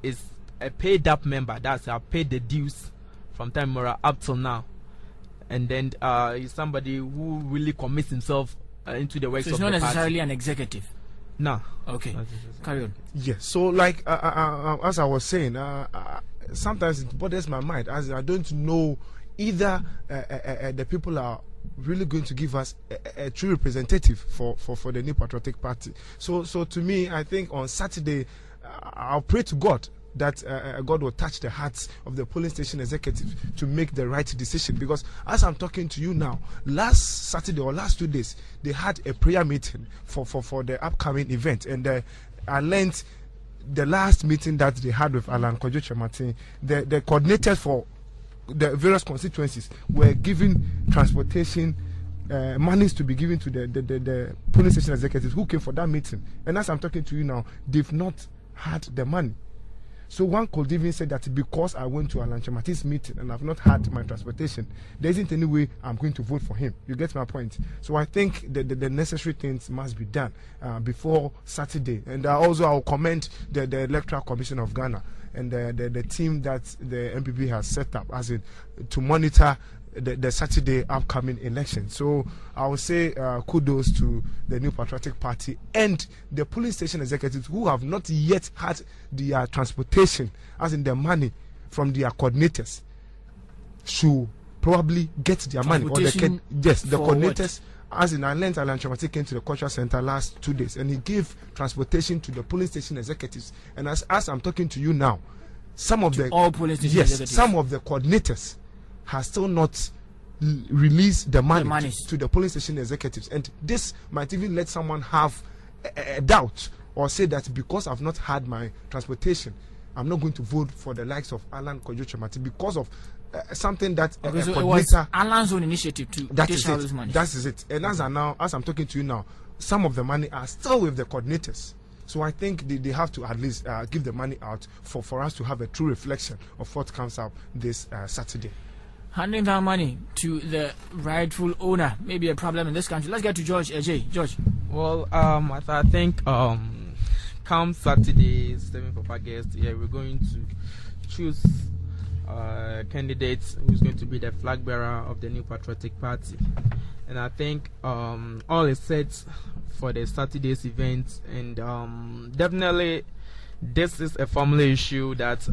is a paid up member. That's I paid the dues from time immemorial up till now, and then he's somebody who really commits himself into the works of the party. So it's not necessarily an executive. No. Okay. Carry on. Yes. So, like as I was saying, sometimes it bothers my mind as I don't know either the people are really going to give us a true representative for the New Patriotic Party. So to me, I think on Saturday, I'll pray to God that God will touch the hearts of the polling station executive to make the right decision. Because as I'm talking to you now, last Saturday or last 2 days, they had a prayer meeting for the upcoming event. And I learned the last meeting that they had with Alan Kojo Martin, the coordinators for the various constituencies were given transportation monies to be given to the polling station executives who came for that meeting. And as I'm talking to you now, they've not had the money. So one could even say that because I went to Alan Chamati's meeting and I've not had my transportation, there isn't any way I'm going to vote for him. You get my point? So I think the necessary things must be done before Saturday. And also I'll commend the Electoral Commission of Ghana and the team that the MPP has set up as in to monitor the Saturday upcoming election. So I would say kudos to the New Patriotic Party and the polling station executives who have not yet had their transportation, as in the money from their coordinators, should probably get their money. Or the coordinators, what? As in Alan Chamati came to the cultural center last 2 days and he gave transportation to the polling station executives. And as I'm talking to you now, some of all polling station executives, some of the coordinators has still not released the money to the polling station executives, and this might even let someone have a doubt or say that because I've not had my transportation, I'm not going to vote for the likes of Alan Kojo Chamati because of something that so it was Alan's own initiative to dish out this money. That is it. And as I'm talking to you now, some of the money are still with the coordinators. So I think they have to at least give the money out for us to have a true reflection of what comes out this Saturday. Handing that money to the rightful owner may be a problem in this country. Let's get to George. George. Well, I think come Saturday, 7th of August, we're going to choose candidates who's going to be the flag bearer of the New Patriotic Party. And I think all is set for the Saturday's event, and definitely this is a family issue that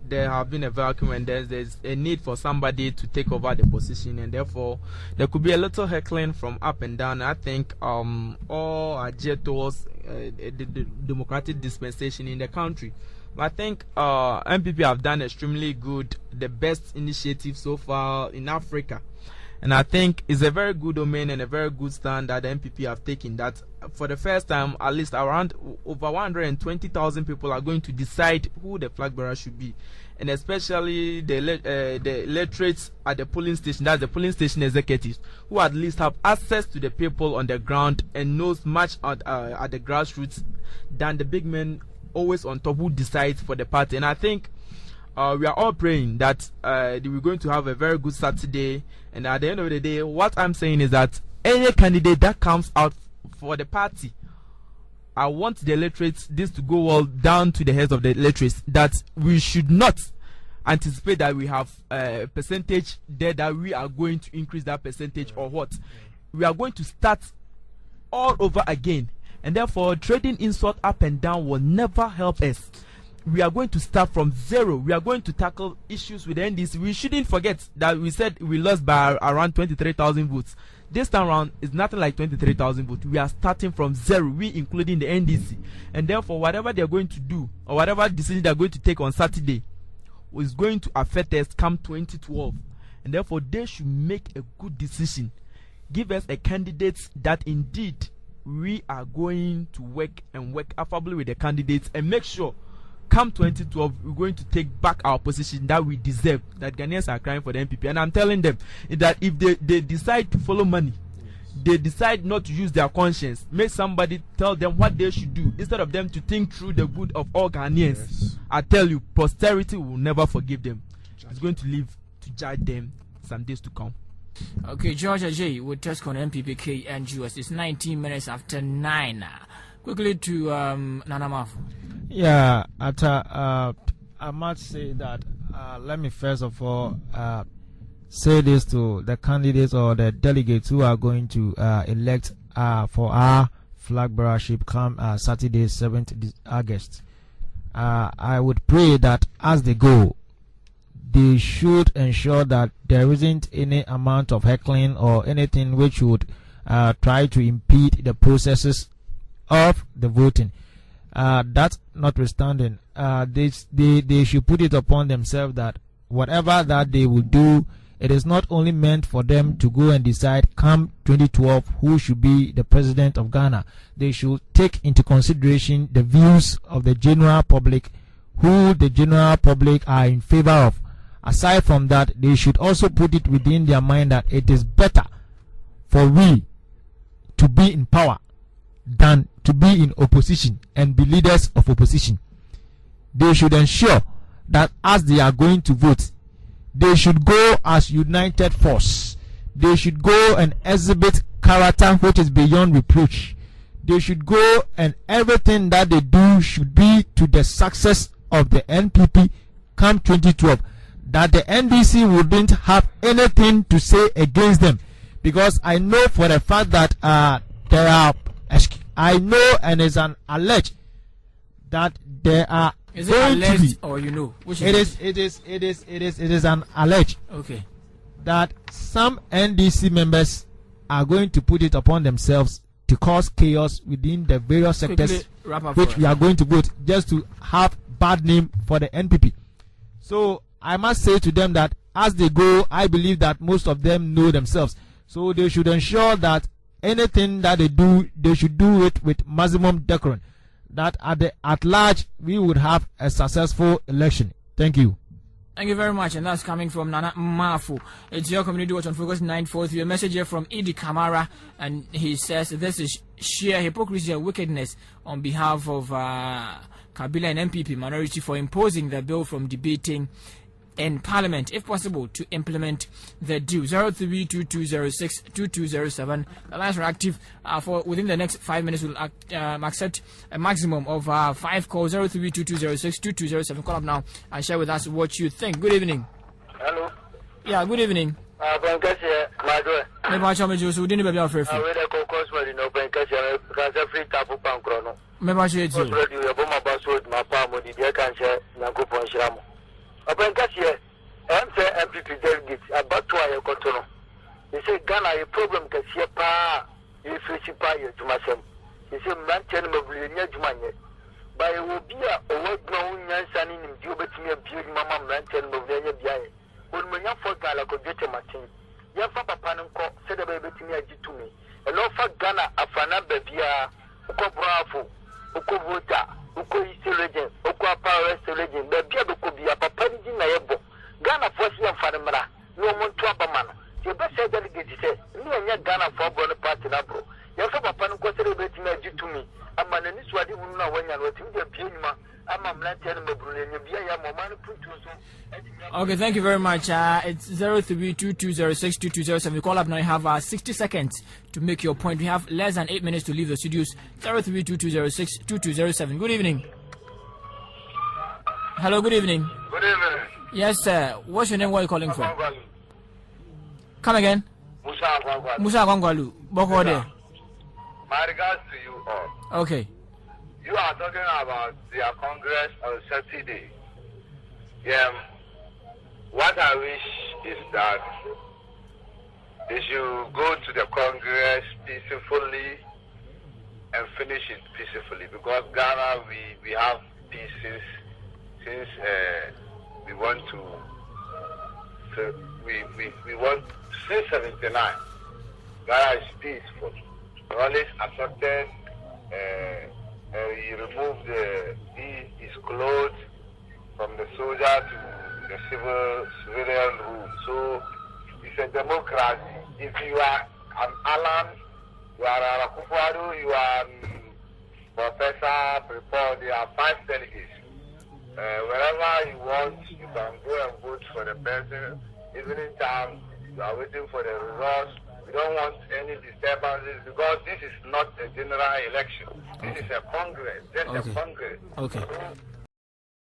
there have been a vacuum and there's a need for somebody to take over the position, and therefore there could be a little heckling from up and down. I think all are geared towards the democratic dispensation in the country. I think MPP have done extremely good, the best initiative so far in Africa. And I think it's a very good domain and a very good stand that the MPP have taken, that for the first time, at least around over 120,000 people are going to decide who the flag bearer should be. And especially the electorates at the polling station, that's the polling station executives, who at least have access to the people on the ground and knows much at the grassroots than the big men always on top who decides for the party. And I think we are all praying that we're going to have a very good Saturday. And at the end of the day, what I'm saying is that any candidate that comes out for the party, I want the electorates, this to go well down to the heads of the electorates, that we should not anticipate that we have a percentage there that we are going to increase that percentage or what. We are going to start all over again. And therefore, trading insult up and down will never help us. We are going to start from zero. We are going to tackle issues with the NDC. We shouldn't forget that we said we lost by around 23,000 votes. This time around is nothing like 23,000 votes. We are starting from zero, we including the NDC. And therefore, whatever they are going to do or whatever decision they are going to take on Saturday is going to affect us come 2012. And therefore, they should make a good decision. Give us a candidate that indeed we are going to work affably with the candidates and make sure come 2012, we're going to take back our position that we deserve, that Ghanaians are crying for the MPP. And I'm telling them that if they decide to follow money, they decide not to use their conscience, make somebody tell them what they should do, instead of them to think through the good of all Ghanaians. Yes. I tell you, posterity will never forgive them. It's going to live to judge them some days to come. Okay, George Ajay with Tesco MPP KNGS. It's 19 minutes after 9. Quickly to Nana Mafu. Yeah, I must say that let me first of all say this to the candidates or the delegates who are going to elect for our flag bearership come Saturday, 7th August. I would pray that as they go, they should ensure that there isn't any amount of heckling or anything which would try to impede the processes of the voting. That notwithstanding, they should put it upon themselves that whatever that they will do, it is not only meant for them to go and decide come 2012 who should be the president of Ghana. They should take into consideration the views of the general public, who the general public are in favor of. Aside from that, they should also put it within their mind that it is better for we to be in power than to be in opposition and be leaders of opposition. They should ensure that as they are going to vote, they should go as united force. They should go and exhibit character which is beyond reproach. They should go and everything that they do should be to the success of the NPP come 2012. That the NDC wouldn't have anything to say against them, because I know for the fact that I know and is an alleged that there are. Is it alleged or you know? Which it is an alleged. Okay. That some NDC members are going to put it upon themselves to cause chaos within the various sectors which we are going to vote, just to have bad name for the NPP. So I must say to them that as they go, I believe that most of them know themselves. So they should ensure that anything that they do, they should do it with maximum decorum. That at large we would have a successful election. Thank you. Thank you very much, and that's coming from Nana Mafu. It's your community watch on Focus 943. A message here from Idi Kamara, and he says this is sheer hypocrisy and wickedness on behalf of Kabila and MPP minority for imposing the bill from debating in Parliament, if possible, to implement the due. 0322062207. The lines are active for within the next 5 minutes. We'll accept a maximum of 5 calls. 0322062207. Call up now and share with us what you think. Good evening. Hello. Yeah, good evening. MPP delegates about to a cotono. They say Ghana a problem because here pa if you pay to myself. They say maintain mobility jumanye. By will be a word no yansan in you bet me a beauty mamma maintain mobility biaye. When we have for Gala could get a machine. Yafa Papanco said a baby to me a to me. And offer Ghana a fana bebia, Uko Bravo, Uko Vota, Uko East Region, Uko Power West Region, Babia could be a papanji naebo. Ghana for CM Fanamara, no one to Abamana. You best say delegate say, me and Ghana for Bonner Party Nabro. You have a pan concentrating to me. I'm an Niswadi woman when you're with the Puma. I'm a man telling me, okay, thank you very much. It's 0322062207. We call up now. You have 60 seconds to make your point. We have less than 8 minutes to leave the studios. 0322062207. Good evening. Hello, good evening. Good evening. Yes, sir. What's your name? Where are you calling from? Come again. Musa Gwangwalu. Bokode. My regards to you all. Okay. You are talking about their Congress on Saturday. Yeah. What I wish is that they should go to the Congress peacefully and finish it peacefully, because Ghana we have peace since we want to. So we want since 79. Ghana is peaceful. We always accepted. He removed his clothes from the soldier to the civilian rule. So it's a democracy. If you are an Alan, you are a Rakufadu, you are Professor Prepon, there are 5 delegates. Wherever you want, you can go and vote for the person. Even in time, you are waiting for the results. We don't want any disturbances because this is not a general election. This is a Congress, just a Congress. Okay.